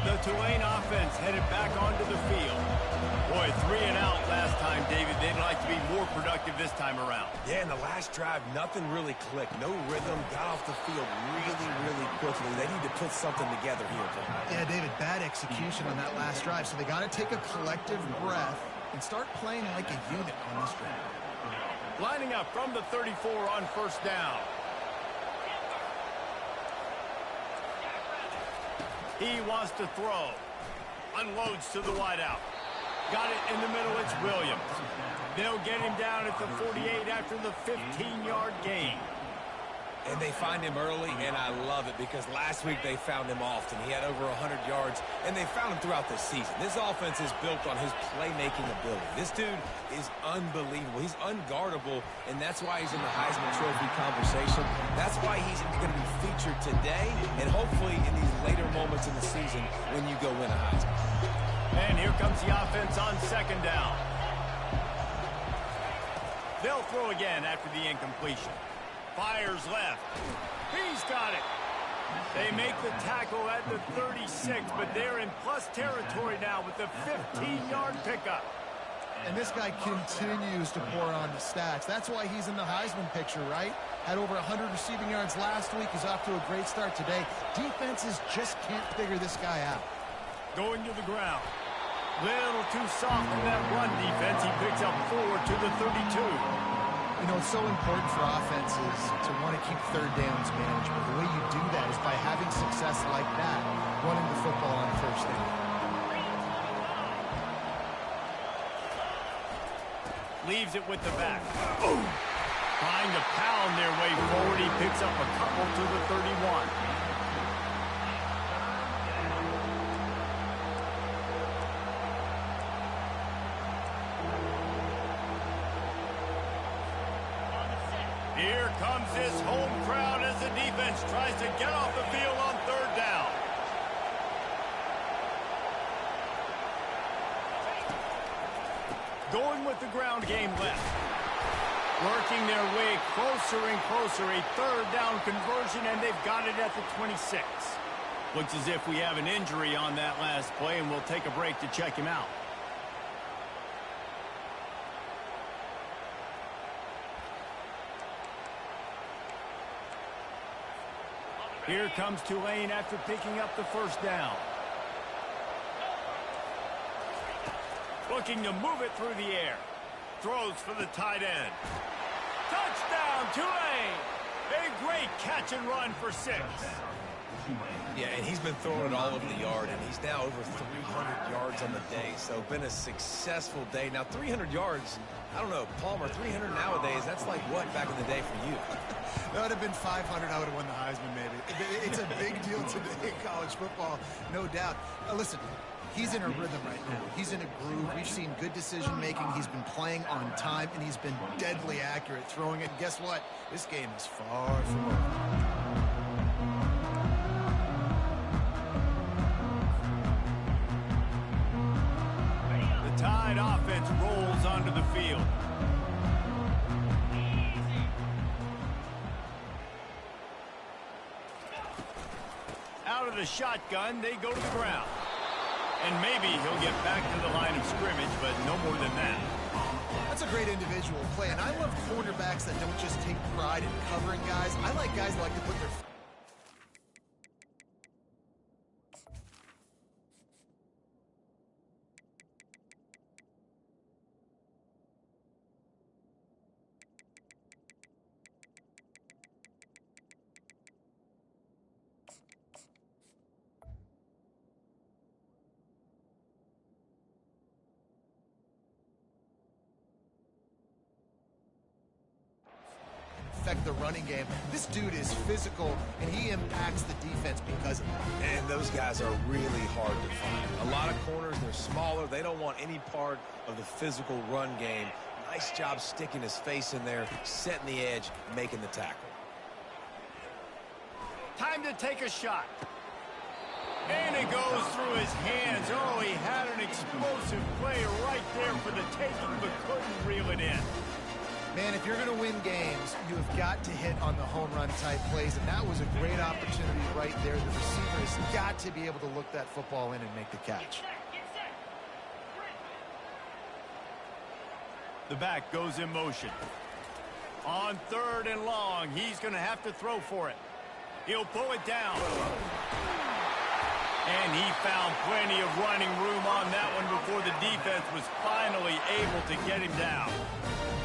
The Tulane offense headed back onto the field. Boy, 3 and out last time, David. They'd like to be more productive this time around. Yeah, in the last drive, nothing really clicked. No rhythm. Got off the field really quickly. They need to put something together here, Tom. Yeah, David, bad execution on that last drive. So they got to take a collective breath and start playing like a unit on this drive. Lining up from the 34 on first down. He wants to throw. Unloads to the wideout. Got it in the middle. It's Williams. They'll get him down at the 48 after the 15-yard gain. And they find him early, and I love it because last week they found him often. He had over 100 yards, and they found him throughout the season. This offense is built on his playmaking ability. This dude is unbelievable. He's unguardable, and that's why he's in the Heisman Trophy conversation. That's why he's going to be featured today and hopefully in these later moments in the season when you go win a Heisman. And here comes the offense on second down. They'll throw again after the incompletion. Fires left. He's got it. They make the tackle at the 36, but they're in plus territory now with the 15-yard pickup. And this guy continues to pour on the stats. That's why he's in the Heisman picture, right? Had over 100 receiving yards last week. He's off to a great start today. Defenses just can't figure this guy out. Going to the ground. Little too soft in that run defense. He picks up 4 to the 32. You know, it's so important for offenses to want to keep third downs manageable. The way you do that is by having success like that, running the football on first down. Leaves it with the back. Boom! Trying to pound their way forward. He picks up a couple to the 31. Here comes this home crowd as the defense tries to get off the field on third down. Going with the ground game left. Working their way closer and closer. A third down conversion, and they've got it at the 26. Looks as if we have an injury on that last play, and we'll take a break to check him out. Here comes Tulane after picking up the first down. Looking to move it through the air. Throws for the tight end. Touchdown, Tulane! A great catch and run for 6. Yeah, and he's been throwing it all over the yard, and he's now over 300 yards on the day. So been a successful day. Now 300 yards, I don't know, Palmer, 300 nowadays, that's like what back in the day for you? That would have been 500. I would have won the Heisman, maybe. It's a big deal today in college football, no doubt. Listen, he's in a rhythm right now. He's in a groove. We've seen good decision-making. He's been playing on time, and he's been deadly accurate throwing it. And guess what? This game is far from over. The Tide offense rolls onto the field. Out of the shotgun, they go to the ground. And maybe he'll get back to the line of scrimmage, but no more than that. That's a great individual play, and I love cornerbacks that don't just take pride in covering guys. I like guys that like to put their... affect the running game. This dude is physical, and he impacts the defense because of it. And those guys are really hard to find. A lot of corners, they're smaller. They don't want any part of the physical run game. Nice job sticking his face in there, setting the edge, making the tackle. Time to take a shot. And it goes through his hands. Oh, he had an explosive play right there for the taking, but couldn't reel it in. Man, if you're going to win games, you have got to hit on the home run type plays, and that was a great opportunity right there. The receiver has got to be able to look that football in and make the catch. The back goes in motion. On third and long, he's going to have to throw for it. He'll pull it down. And he found plenty of running room on that one before the defense was finally able to get him down.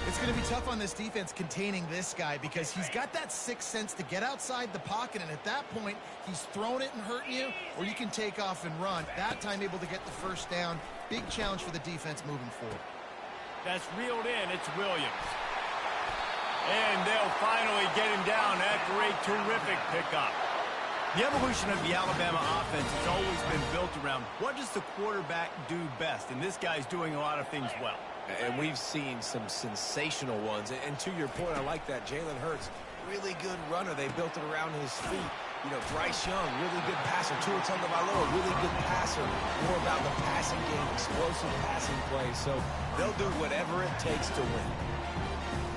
It's going to be tough on this defense containing this guy because he's got that sixth sense to get outside the pocket, and at that point, he's throwing it and hurting you, or you can take off and run. That time able to get the first down. Big challenge for the defense moving forward. That's reeled in. It's Williams. And they'll finally get him down after a terrific pickup. The evolution of the Alabama offense has always been built around what does the quarterback do best, and this guy's doing a lot of things well. And we've seen some sensational ones. And to your point, I like that. Jalen Hurts, really good runner. They built it around his feet. You know, Bryce Young, really good passer. Tua Tagovailoa, really good passer. More about the passing game, explosive passing plays. So they'll do whatever it takes to win.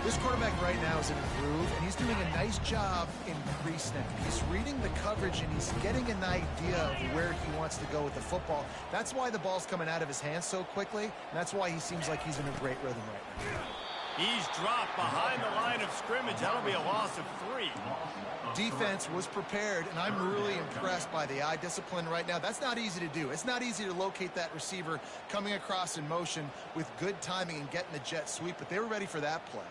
This quarterback right now is in a groove, and he's doing a nice job in pre-snap. He's reading the coverage, and he's getting an idea of where he wants to go with the football. That's why the ball's coming out of his hands so quickly, and that's why he seems like he's in a great rhythm right now. He's dropped behind the line of scrimmage. That'll be a loss of 3. Defense was prepared, and I'm really impressed by the eye discipline right now. That's not easy to do. It's not easy to locate that receiver coming across in motion with good timing and getting the jet sweep, but they were ready for that play.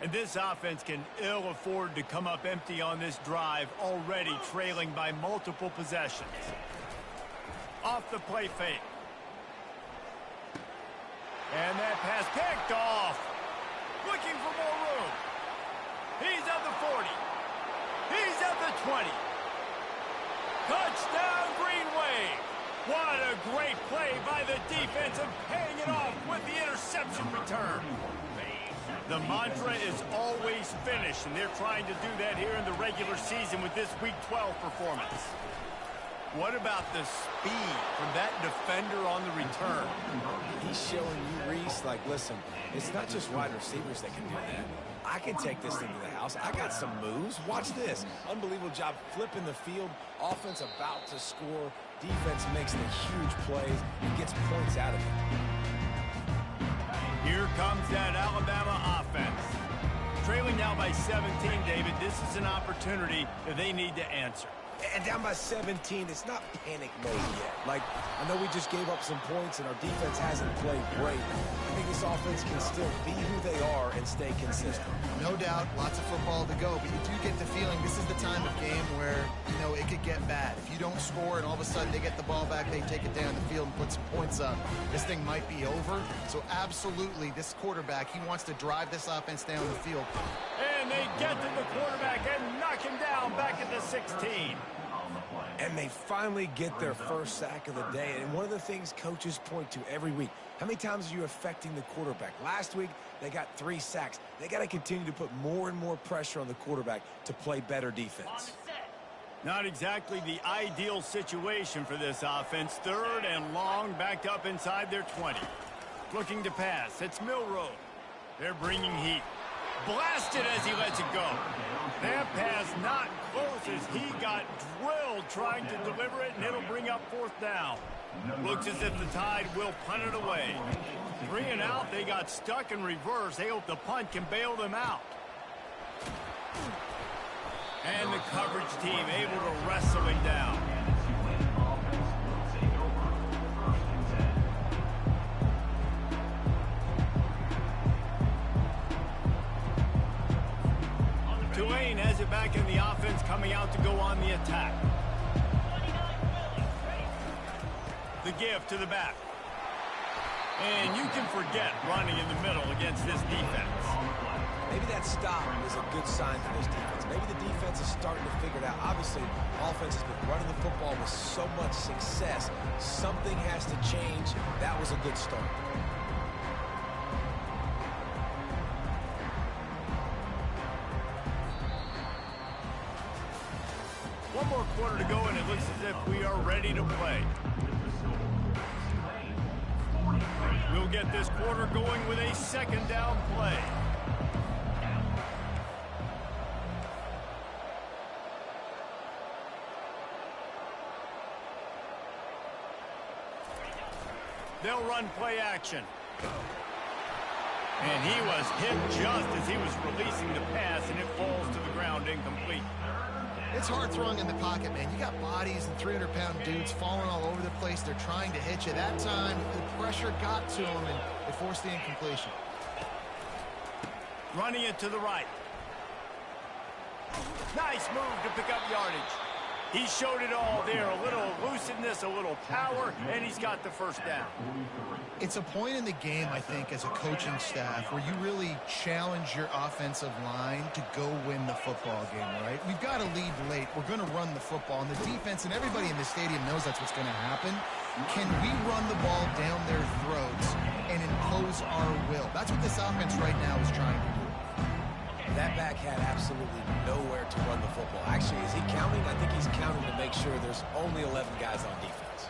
And this offense can ill afford to come up empty on this drive, already trailing by multiple possessions. Off the play fake. And that pass picked off. Looking for more room. He's at the 40. He's at the 20. Touchdown, Green Wave. What a great play by the defense, and paying it off with the interception return. The mantra is always finish, and they're trying to do that here in the regular season with this Week 12 performance. What about the speed from that defender on the return? He's showing you, Reese, like, listen, it's not just wide receivers that can do that. I can take this thing to the house. I got some moves. Watch this. Unbelievable job flipping the field. Offense about to score. Defense makes the huge plays and gets points out of it. Here comes that Alabama offense. Trailing now by 17, David. This is an opportunity that they need to answer. And down by 17, it's not panic mode yet. Like, I know we just gave up some points and our defense hasn't played great. I think this offense can still be who they are and stay consistent. No doubt, lots of football to go, but you do get the feeling this is the time of game where, you know, it could get bad. If you don't score and all of a sudden they get the ball back, they take it down the field and put some points up, this thing might be over. So absolutely, this quarterback, he wants to drive this offense down the field. And they get to the quarterback and knock him down back at the 16. And they finally get their first sack of the day. And one of the things coaches point to every week, how many times are you affecting the quarterback? Last week, they got 3 sacks. They got to continue to put more and more pressure on the quarterback to play better defense. Not exactly the ideal situation for this offense. 3rd and long, backed up inside their 20. Looking to pass. It's Milroe. They're bringing heat. Blasted as he lets it go. That pass not close as he got drilled trying to deliver it, and it'll bring up 4th down. Looks as if the Tide will punt it away. 3 and out, they got stuck in reverse. They hope the punt can bail them out. And the coverage team able to wrestle him down. Tulane has it back in the offense, coming out to go on the attack. The give to the back. And you can forget running in the middle against this defense. Maybe that stop is a good sign for this defense. Maybe the defense is starting to figure it out. Obviously, offense has been running the football with so much success. Something has to change. That was a good start. One more quarter to go, and it looks as if we are ready to play. We'll get this quarter going with a 2nd down play. They'll run play action. And he was hit just as he was releasing the pass, and it falls to the ground incomplete. It's hard throwing in the pocket, man. You got bodies and 300-pound dudes falling all over the place. They're trying to hit you. That time, the pressure got to him, and it forced the incompletion. Running it to the right. Nice move to pick up yardage. He showed it all there. A little elusiveness, a little power, and he's got the 1st down. It's a point in the game, I think, as a coaching staff, where you really challenge your offensive line to go win the football game, right? We've got to lead late. We're going to run the football, and the defense and everybody in the stadium knows that's what's going to happen. Can we run the ball down their throats and impose our will? That's what this offense right now is trying to do. That back had absolutely nowhere to run the football. Actually, is he counting? I think he's counting to make sure there's only 11 guys on defense.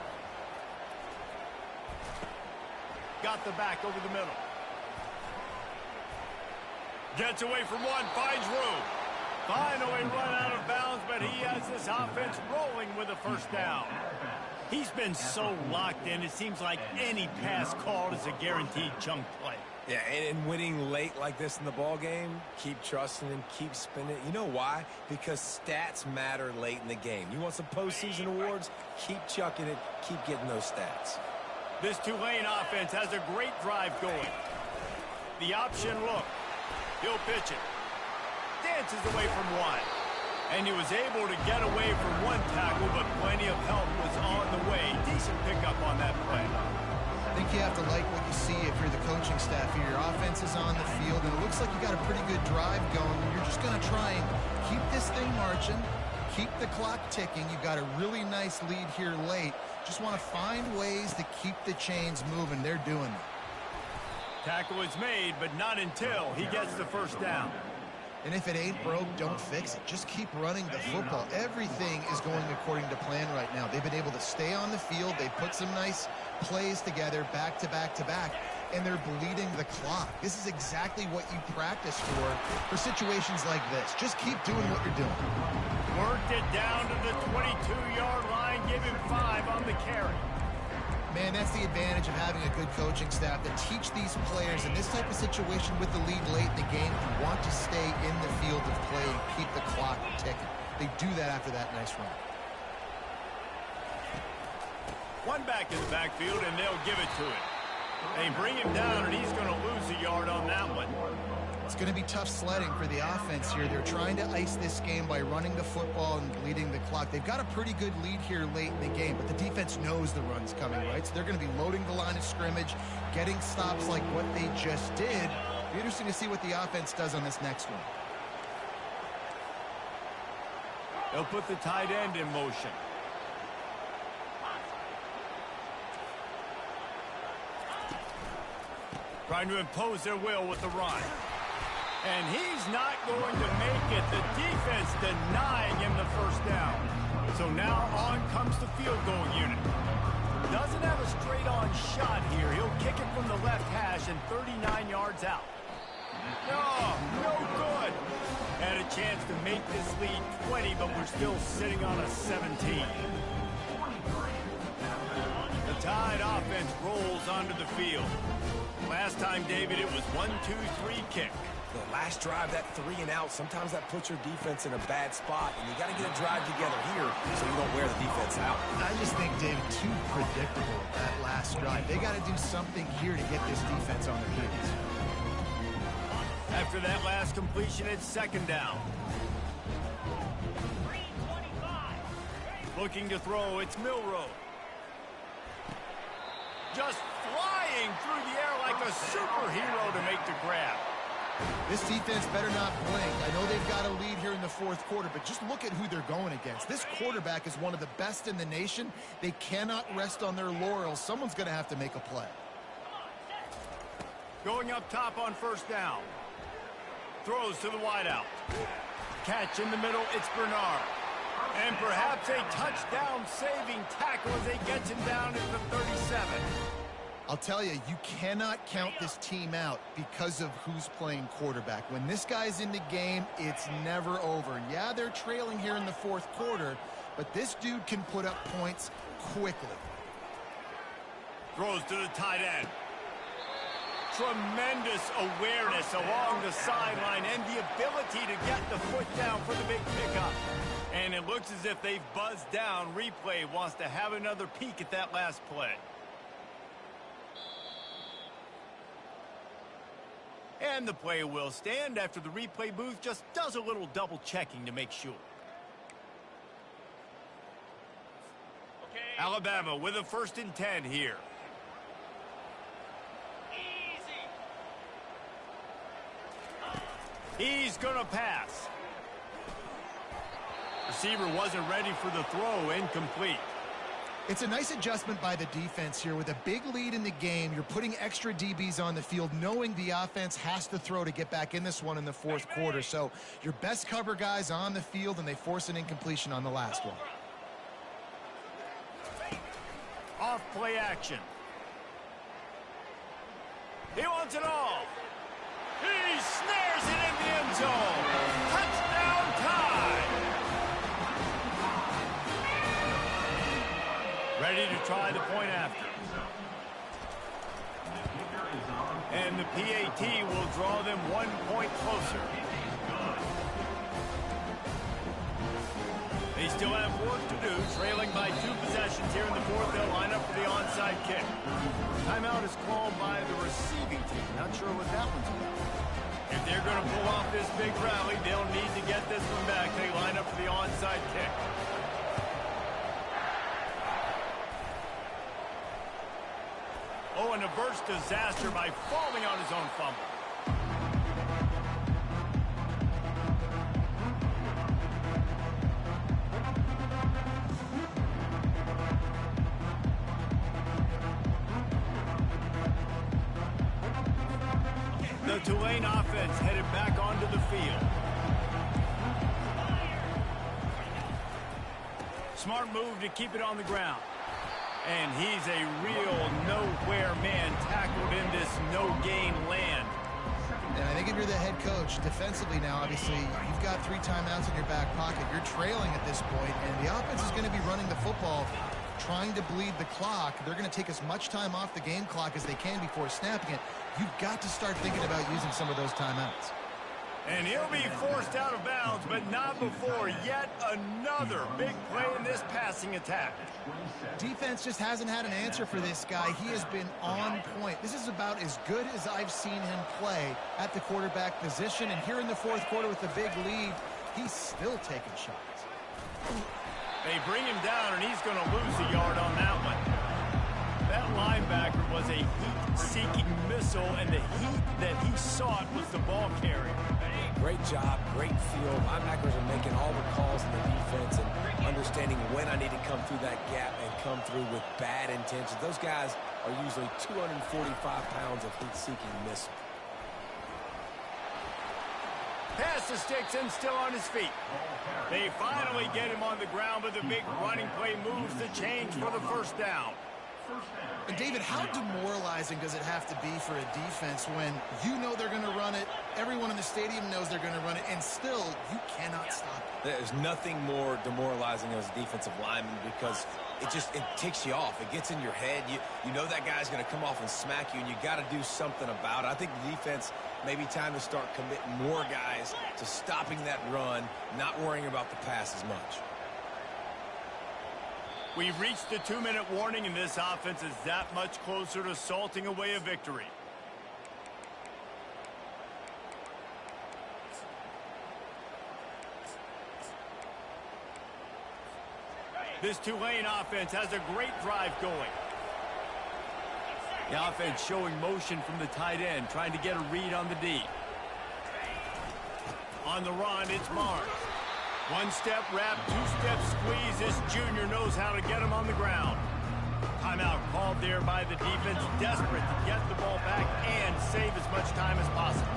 Got the back over the middle. Gets away from one, finds room. Finally run out of bounds, but he has this offense rolling with a 1st down. He's been so locked in, it seems like any pass called is a guaranteed chunk play. Yeah, and winning late like this in the ball game, keep trusting him, keep spinning. You know why? Because stats matter late in the game. You want some postseason awards? Keep chucking it, keep getting those stats. This Tulane offense has a great drive going. The option look. He'll pitch it. Dances away from one. And he was able to get away from one tackle, but plenty of help was on the way. Decent pickup on that play. I think you have to like what you see if you're the coaching staff here. Your offense is on the field, and it looks like you got a pretty good drive going. And you're just going to try and keep this thing marching, keep the clock ticking. You've got a really nice lead here late. Just want to find ways to keep the chains moving. They're doing it. Tackle is made, but not until he gets the first down. And if it ain't broke, don't fix it. Just keep running the football. Everything is going according to plan right now. They've been able to stay on the field. They put some nice plays together back to back to back, and they're bleeding the clock. This is exactly what you practice for situations like this. Just keep doing what you're doing. Worked it down to the 22-yard line. Give him 5 on the carry. Man, that's the advantage of having a good coaching staff that teach these players in this type of situation with the lead late in the game who want to stay in the field of play and keep the clock ticking. They do that after that nice run. One back in the backfield, and they'll give it to him. They bring him down, and he's going to lose a yard on that one. It's going to be tough sledding for the offense here. They're trying to ice this game by running the football and bleeding the clock. They've got a pretty good lead here late in the game, but the defense knows the run's coming, right? So they're going to be loading the line of scrimmage, getting stops like what they just did. It'll be interesting to see what the offense does on this next one. They'll put the tight end in motion. Trying to impose their will with the run. And he's not going to make it. The defense denying him the first down. So now on comes the field goal unit. Doesn't have a straight-on shot here. He'll kick it from the left hash and 39 yards out. No good. Had a chance to make this lead 20, but we're still sitting on a 17. The Tide offense rolls onto the field. Last time, David, it was 1-2-3 kick. The last drive, that 3-and-out, sometimes that puts your defense in a bad spot, and you got to get a drive together here so you don't wear the defense out. I just think, David, too predictable that last drive. They got to do something here to get this defense on their heels. After that last completion, it's second down. Looking to throw, it's Milroe. Just flying through the air like a superhero to make the grab. This defense better not blink. I know they've got a lead here in the fourth quarter, but just look at who they're going against. This quarterback is one of the best in the nation. They cannot rest on their laurels. Someone's going to have to make a play. Going up top on first down. Throws to the wideout. Catch in the middle, it's Bernard. And perhaps a touchdown-saving tackle as they get him down at the 37. I'll tell you, you cannot count this team out because of who's playing quarterback. When this guy's in the game, it's never over. Yeah, they're trailing here in the fourth quarter, but this dude can put up points quickly. Throws to the tight end. Tremendous awareness along the sideline and the ability to get the foot down for the big pickup. And it looks as if they've buzzed down. Replay wants to have another peek at that last play. And the play will stand after the replay booth just does a little double checking to make sure. Okay. Alabama with a 1st and 10 here. He's going to pass. Receiver wasn't ready for the throw, incomplete. It's a nice adjustment by the defense here. With a big lead in the game, you're putting extra DBs on the field, knowing the offense has to throw to get back in this one in the fourth quarter. So your best cover guys on the field, and they force an incompletion on the last one. Off play action. He wants it all. He snares it in the end zone. Touchdown Tide. Ready to try the point after. And the PAT will draw them 1 point closer. They still have work to do, trailing by 2 possessions here in the fourth. They'll line up for the onside kick. Timeout is called by the receiving team. Not sure what that one's about. If they're going to pull off this big rally, they'll need to get this one back. They line up for the onside kick. Oh, and averts disaster by falling on his own fumble. Tulane offense headed back onto the field. Smart move to keep it on the ground. And he's a real nowhere man tackled in this no-gain land. And I think if you're the head coach, defensively now, obviously, you've got 3 timeouts in your back pocket. You're trailing at this point, and the offense is going to be running the football, trying to bleed the clock. They're going to take as much time off the game clock as they can before snapping it. You've got to start thinking about using some of those timeouts. And he'll be forced out of bounds, but not before yet another big play in this passing attack. Defense just hasn't had an answer for this guy. He has been on point. This is about as good as I've seen him play at the quarterback position. And here in the fourth quarter with the big lead, he's still taking shots. They bring him down, and he's going to lose a yard on that one. That linebacker was a heat-seeking missile, and the heat that he sought was the ball carrier. Great job, great field. Linebackers are making all the calls in the defense and understanding when I need to come through that gap and come through with bad intentions. Those guys are usually 245 pounds of heat-seeking missile. Pass to Stickson, still on his feet. They finally get him on the ground, but the big running play moves the change for the first down. And David, how demoralizing does it have to be for a defense when you know they're going to run it, everyone in the stadium knows they're going to run it, and still you cannot stop it? There's nothing more demoralizing as a defensive lineman because it ticks you off. It gets in your head. You know that guy's going to come off and smack you, and you got to do something about it. I think the defense may be time to start committing more guys to stopping that run, not worrying about the pass as much. We've reached the 2-minute warning, and this offense is that much closer to salting away a victory. This Tulane offense has a great drive going. The offense showing motion from the tight end, trying to get a read on the D. On the run, it's Mars. 1-step wrap, 2-step squeeze. This junior knows how to get him on the ground. Timeout called there by the defense, desperate to get the ball back and save as much time as possible.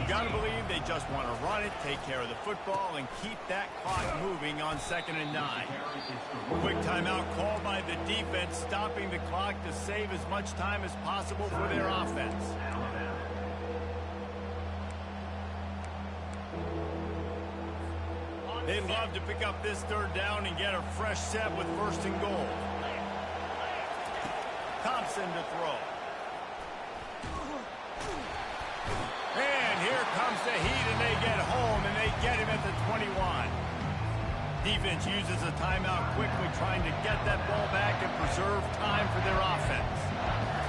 You got to believe they just want to run it, take care of the football, and keep that clock moving on 2nd and 9. Quick timeout called by the defense, stopping the clock to save as much time as possible for their offense. They'd love to pick up this 3rd down and get a fresh set with 1st and goal. Thompson to throw. And here comes the heat, and they get home, and they get him at the 21. Defense uses a timeout quickly, trying to get that ball back and preserve time for their offense.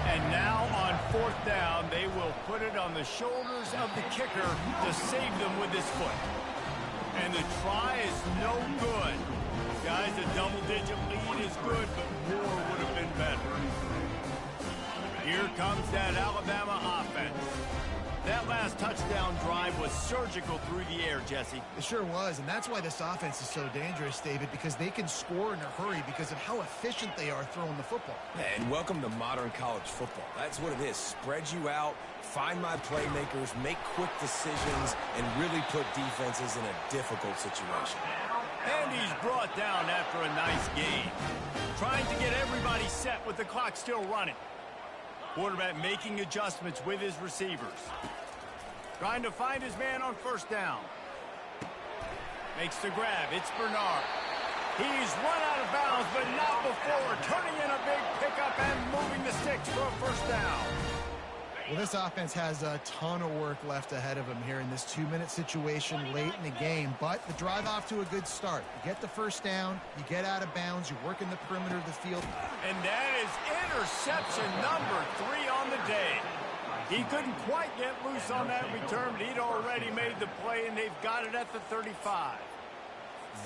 And now on 4th down, they will put it on the shoulders of the kicker to save them with his foot. And the try is no good. Guys, a double-digit lead is good, but more would have been better. Here comes that Alabama offense. That last touchdown drive was surgical through the air, Jesse. It sure was, and that's why this offense is so dangerous, David, because they can score in a hurry because of how efficient they are throwing the football. And welcome to modern college football. That's what it is. Spread you out, find my playmakers, make quick decisions, and really put defenses in a difficult situation. And he's brought down after a nice game. Trying to get everybody set with the clock still running. Quarterback making adjustments with his receivers. Trying to find his man on 1st down. Makes the grab. It's Bernard. He's run out of bounds, but not before turning in a big pickup and moving the sticks for a 1st down. Well, this offense has a ton of work left ahead of them here in this 2-minute situation late in the game, but the drive off to a good start. You get the 1st down, you get out of bounds, you work in the perimeter of the field. And that is interception number 3 on the day. He couldn't quite get loose on that return, but he'd already made the play, and they've got it at the 35.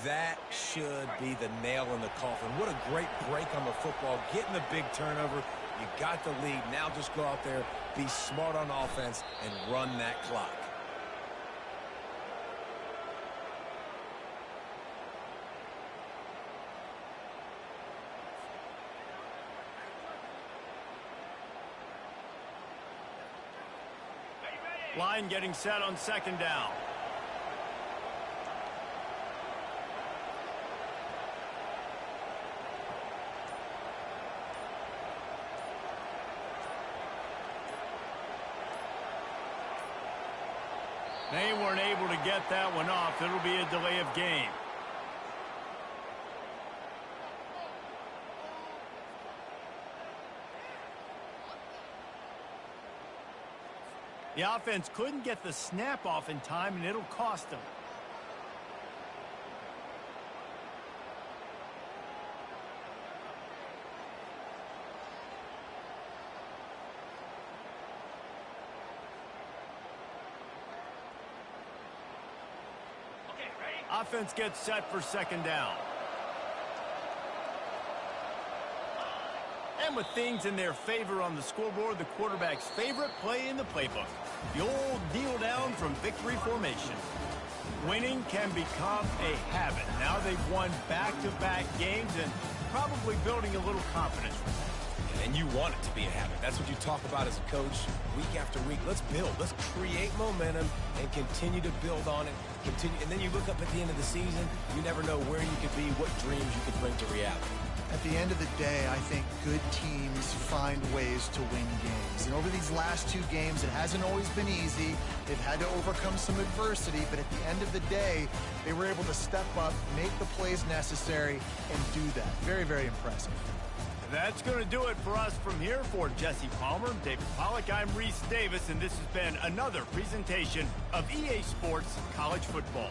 That should be the nail in the coffin. What a great break on the football, getting the big turnover. You got the lead. Now just go out there, be smart on offense, and run that clock. Line getting set on second down. They weren't able to get that one off. It'll be a delay of game. The offense couldn't get the snap off in time, and it'll cost them. Okay, ready? Offense gets set for second down. And with things in their favor on the scoreboard, the quarterback's favorite play in the playbook. The old kneel down from victory formation. Winning can become a habit. Now they've won back-to-back games and probably building a little confidence from that. And you want it to be a habit. That's what you talk about as a coach week after week. Let's build. Let's create momentum and continue to build on it. And then you look up at the end of the season, you never know where you could be, what dreams you could bring to reality. At the end of the day, I think good teams find ways to win games. And over these last two games, it hasn't always been easy. They've had to overcome some adversity, but at the end of the day, they were able to step up, make the plays necessary, and do that. Very, very impressive. That's going to do it for us from here. For Jesse Palmer, David Pollack, I'm Reese Davis, and this has been another presentation of EA Sports College Football.